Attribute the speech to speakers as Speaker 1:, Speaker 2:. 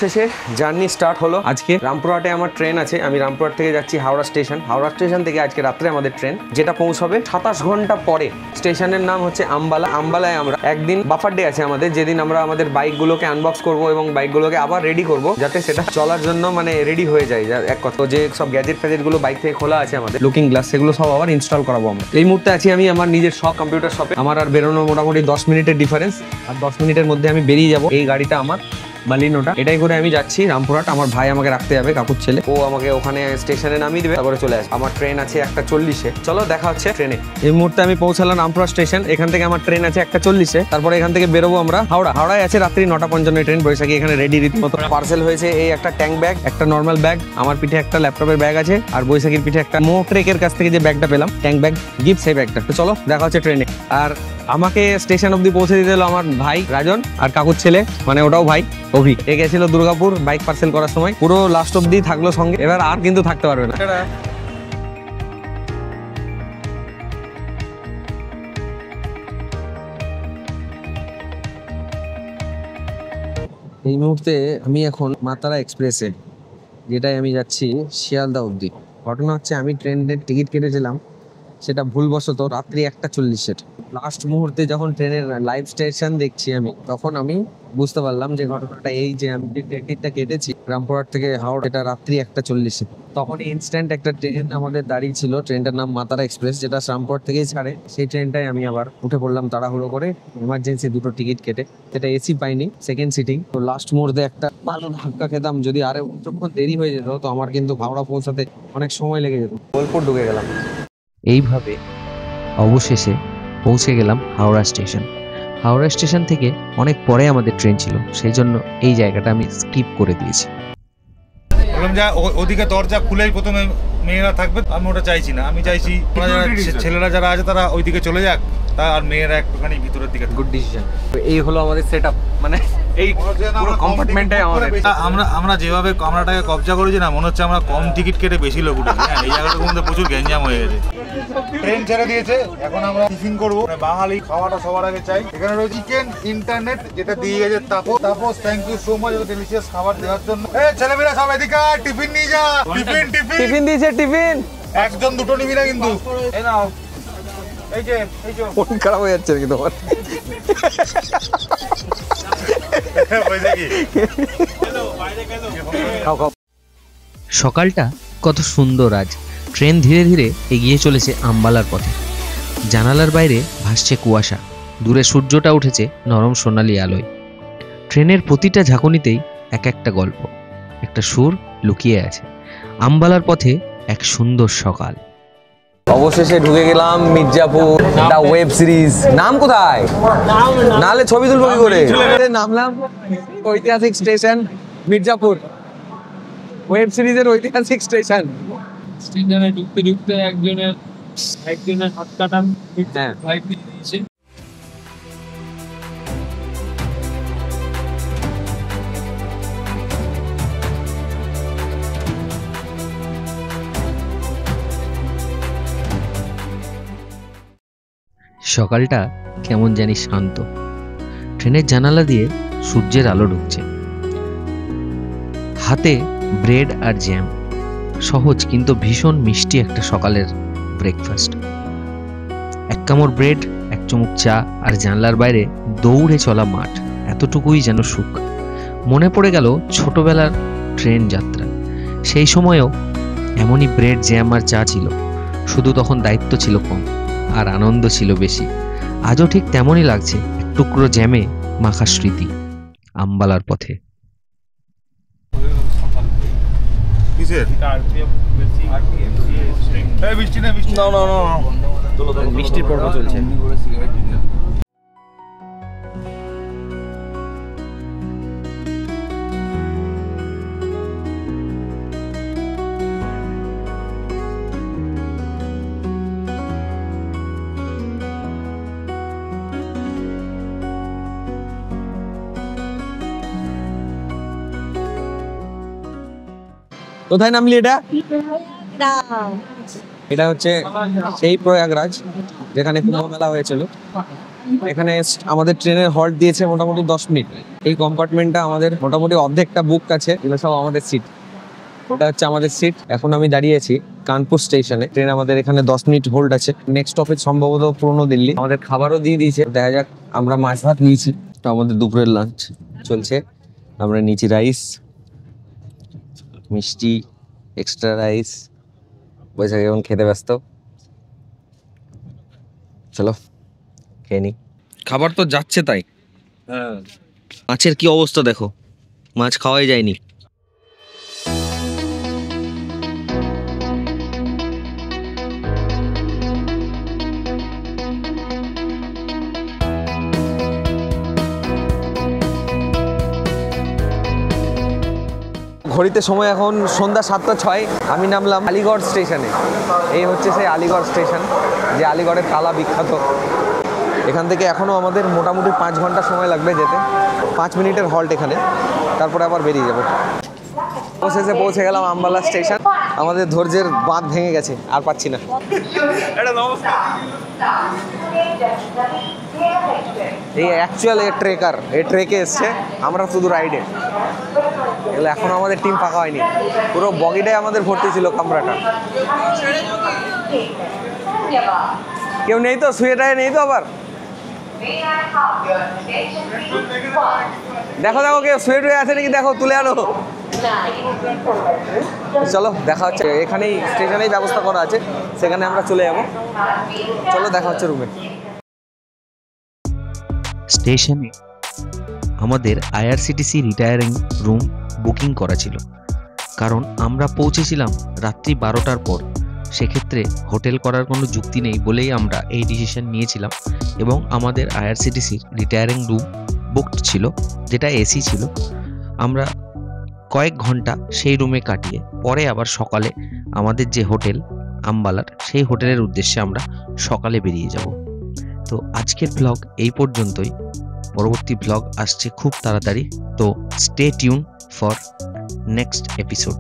Speaker 1: অবশেষে journey start হলো। আজকে রামপুরহাটে আমার ট্রেন আছে, আমি রামপুরহাট থেকে যাচ্ছি হাওড়া স্টেশন। হাওড়া স্টেশন থেকে আজকে রাত্রে আমাদের ট্রেন, যেটা পৌঁছবে 27 ঘন্টা পরে। স্টেশনের নাম হচ্ছে আম্বালা। আম্বালায় আমরা একদিন বাফার ডে আছে আমাদের, যেদিন আমরা আমাদের বাইকগুলোকে আনবক্স করব এবং বাইকগুলোকে আবার রেডি করব, যাতে সেটা চলার জন্য মানে রেডি হয়ে যায়। এক কথা, যে সব গ্যাজেট ফ্যাজেটগুলো বাইক থেকে খোলা আছে আমাদের, লুকিং গ্লাস, সেগুলো সব আবার ইনস্টল করাবো আমরা। এই মুহূর্তে আছি আমি আমার নিজের শপ কম্পিউটার শপে। আমার আর বেরোনো মোটামুটি 10 মিনিটের ডিফারেন্স, আর 10 মিনিটের মধ্যে আমি বেরিয়ে যাবো। এই গাড়িটা আমার বালিনোটা, এটাই করে আমি যাচ্ছি রামপুরহাট। আমার ভাই আমাকে রাখতে যাবে, কাকুর ছেলে, ও আমাকে ওখানে স্টেশনে নামিয়ে দেবে, তারপরে চলে আসবে। আমার ট্রেন আছে 1:40-এ। চলো দেখা হচ্ছে ট্রেনে। এই মুহূর্তে আমি পৌঁছালাম রামপুরহাট স্টেশন। এখান থেকে আমার ট্রেন আছে 1:40-এ। তারপরে এখান থেকে বেরোবো আমরা হাওড়ায় আছে রাত্রি 9:55 ট্রেন। বৈশাখী এখানে রেডি রীতিমতো। পার্সেল হয়েছে এই একটা ট্যাঙ্ক ব্যাগ, একটা নর্মাল ব্যাগ, আমার পিঠে একটা ল্যাপটপের ব্যাগ আছে, আর বৈশাখীর পিঠে একটা মোট্রেকের কাছ থেকে যে ব্যাগটা পেলাম ট্যাঙ্ক ব্যাগ গিফট, সেই ব্যাগটা। তো চলো দেখা হচ্ছে ট্রেনে। আর আমাকে স্টেশন অব্দি পৌঁছে দিতে হলো আমার ভাই রাজন, আর কাকুর ছেলে মানে ওটাও ভাই অভি। এ গেছিল দুর্গাপুর বাইক পার্সেল করার সময়, পুরো লাস্ট অব্দি থাকলো সঙ্গে। এবার আর কিন্তু থাকতে পারবে না। এই মুহূর্তে আমি এখন মাতারা এক্সপ্রেসে, যেটাই আমি যাচ্ছি শিয়ালদা অব্দি। ঘটনা হচ্ছে আমি ট্রেনের টিকিট কেটেছিলাম, সেটা ভুলবশত রাত্রি 1:40-এর। লাস্ট মুহূর্তে যখন ট্রেনের লাইভ স্টেশন দেখছি আমি, তখন আমি বুঝতে পারলাম যে ঘটনাটা এই, যে আমি যে টিকিটটা কেটেছি রামপুরহাট থেকে হাওড়া, এটা রাত্রি 1:40-এ। তখন ইনস্ট্যান্ট একটা ট্রেন আমাদের দাঁড়িয়ে ছিল, ট্রেনটার নাম মাতারা এক্সপ্রেস, যেটা রামপুরহাট থেকেই ছাড়ে। সেই ট্রেনটাই আমি আবার উঠে পড়লাম তাড়াহুড়ো করে, এমার্জেন্সি দুটো টিকিট কেটে। সেটা এসি পাইনি, সেকেন্ড সিটিং। তো লাস্ট মুহূর্তে একটা ভালো ধাক্কা খেতাম, যদি আরো যখন দেরি হয়ে যেত তো আমার কিন্তু হাওড়া পৌঁছাতে অনেক সময় লেগে যেত। বোলপুর ঢুকে গেলাম।
Speaker 2: এইভাবে অবশেষে পৌঁছে গেলাম হাওড়া স্টেশন। হাওড়া স্টেশন থেকে অনেক পরে আমাদের ট্রেন ছিল, সেই জন্য এই জায়গাটা আমি স্কিপ করে দিয়েছি।
Speaker 3: বললাম যা ওদিকে দরজা খুলেই প্রথমে মেয়েরা থাকবে, আমি ওটা চাইছি না। আমি চাইছি ছেলেরা যারা আছে তারা ওইদিকে চলে যাক, তা আর মেয়েরা একটুখানি ভিতরের দিকে।
Speaker 1: Good decision. এই হলো আমাদের সেটআপ, মানে এই পুরো কম্পার্টমেন্টটাই আমাদের।
Speaker 3: আমরা যেভাবে কামরাটাকে কবজা করেছি না, মনে হচ্ছে আমরা কম টিকিট কেটে বেশি লোক উঠেছি। এই জায়গাটার মধ্যে প্রচুর গ্যাঞ্জাম হয়ে গেছে। ট্রেন ছেড়ে দিয়েছে, এখন আমরা টিফিন করবো। বাঙালি খাওয়াটা সবার আগে চাই। এখানে রয়েছে চিকেন ইন্টারনেট, যেটা দিয়ে গেছে Tapas. Thank you so much delicious খাবার দেওয়ার জন্য। ছেলেমেয়েরা সব এদিকে টিফিন নিয়ে যা।
Speaker 1: টিফিন দিয়েছে, টিফিন
Speaker 3: একজন দুটো নিবি না কিন্তু। এই নাও, এই যে
Speaker 1: মন খারাপ হয়ে যাচ্ছে নাকি তোমার?
Speaker 2: সকালটা কত সুন্দর আজ। ট্রেন ধীরে ধীরে এগিয়ে চলেছে আম্বালার পথে। জানালার বাইরে ভাসছে কুয়াশা, দূরে সূর্যটা উঠেছে নরম সোনালি আলোয়। ট্রেনের প্রতিটা ঝাঁকুনিতেই এক একটা গল্প, একটা সুর লুকিয়ে আছে। আম্বালার পথে এক সুন্দর সকাল।
Speaker 1: অবশেষে ঢুকে গেলাম মির্জাপুর, একটা ওয়েব সিরিজ। নাম কোথায়? নালে ছবি তুলবো কি করে? নামলাম ঐতিহাসিক স্টেশন মির্জাপুর, ওয়েব সিরিজের ঐতিহাসিক স্টেশন।
Speaker 4: স্টেশনে ঢুকতে একজনের হাত কাটা ভাই দিয়েছে।
Speaker 2: সকালটা কেমন জানি শান্ত। ট্রেনের জানালা দিয়ে সূর্যের আলো ঢুকছে। হাতে ব্রেড আর জ্যাম, সহজ কিন্তু ভীষণ মিষ্টি একটা সকালের ব্রেকফাস্ট। এক কামড় ব্রেড, এক চুমুক চা, আর জানলার বাইরে দৌড়ে চলা মাঠ, এতটুকুই যেন সুখ। মনে পড়ে গেল ছোটবেলার ট্রেন যাত্রা। সেই সময়েও এমনই ব্রেড, জ্যাম আর চা ছিল, শুধু তখন দায়িত্ব ছিল কম আর আনন্দ ছিল বেশি। আজও ঠিক তেমনই লাগছে, এক টুকরো জ্যামে মাখা স্মৃতি আম্বালার পথে।
Speaker 1: মিষ্টির পর্ব চলছে। কোথায় নামলি এটা? এটা হচ্ছে সেই প্রয়াগরাজ যেখানে কুম্ভ মেলা হয়েছিল। এখানে আমাদের ট্রেনের হল্ট দিয়েছে মোটামুটি 10 মিনিট। এই কম্পার্টমেন্টটা আমাদের মোটামুটি অর্ধেকটা বুক আছে, এগুলো সব আমাদের সিট। ওটা হচ্ছে আমাদের সিট। এখন আমি দাঁড়িয়ে আছি কানপুর স্টেশনে। ট্রেন আমাদের এখানে 10 মিনিট হোল্ড আছে। নেক্সট স্টপেজ সম্ভবত পুরনো দিল্লি। আমাদের খাবারও দিয়ে দিয়েছে, দেখা যাক। আমরা মাছ ভাত নিয়েছি, তো আমাদের দুপুরের লাঞ্চ চলছে। আমরা নিয়েছি রাইস, মিষ্টি, এক্সট্রা রাইস। বৈশাখ এখন খেতে ব্যস্ত, চলো খেয়ে নি। খাবার তো যাচ্ছে তাই।
Speaker 3: হ্যাঁ,
Speaker 1: মাছের কি অবস্থা দেখো, মাছ খাওয়াই যায়নি। ঘড়িতে সময় এখন সন্ধ্যা 7:06। আমি নামলাম আলিগড় স্টেশনে। এই হচ্ছে সেই আলিগড় স্টেশন, যে আলিগড়ের তালা বিখ্যাত। এখান থেকে এখনও আমাদের মোটামুটি 5 ঘন্টা সময় লাগবে যেতে। 5 মিনিটের হল্ট এখানে, তারপরে আবার বেরিয়ে যাবো। অবশেষে পৌঁছে গেলাম আম্বালা স্টেশন। আমাদের ধৈর্যের বাঁধ ভেঙে গেছে, আর পাচ্ছি না। এই অ্যাকচুয়াল ট্রেকার, এই ট্রেকে এসছে, আমরা শুধু রাইডে। এগুলো এখনো আমাদের টিম ফাঁকা হয়নি, পুরো বগিটাই আমাদের ভর্তি ছিল কামরাটা। কেউ নেই তো, শুয়েটায় নেই তো আবার? দেখো দেখো কেউ শুয়ে টুয়ে আছে নাকি, দেখো তুলে আনো। চলো দেখা হচ্ছে, এখানেই স্টেশনেই ব্যবস্থা করা আছে, সেখানে আমরা চলে যাবো। চলো দেখা হচ্ছে রুমে।
Speaker 2: স্টেশনে আমাদের আইআরসিটিসি রিটায়ারিং রুম বুকিং করা ছিল, কারণ আমরা পৌঁছেছিলাম রাত্রি 12টার পর। সেক্ষেত্রে হোটেল করার কোনো যুক্তি নেই বলেই আমরা এই ডিসিশন নিয়েছিলাম, এবং আমাদের আইআরসিটিসির রিটায়ারিং রুম বুকড ছিল, যেটা এসি ছিল। আমরা কয়েক ঘন্টা সেই রুমে কাটিয়ে পরে আবার সকালে আমাদের যে হোটেল আম্বালার, সেই হোটেলের উদ্দেশ্যে আমরা সকালে বেরিয়ে যাব। তো আজকের ব্লগ এই পর্যন্তই। পরবর্তী ব্লগ আসছে খুব তাড়াতাড়ি, তো stay tune for next episode.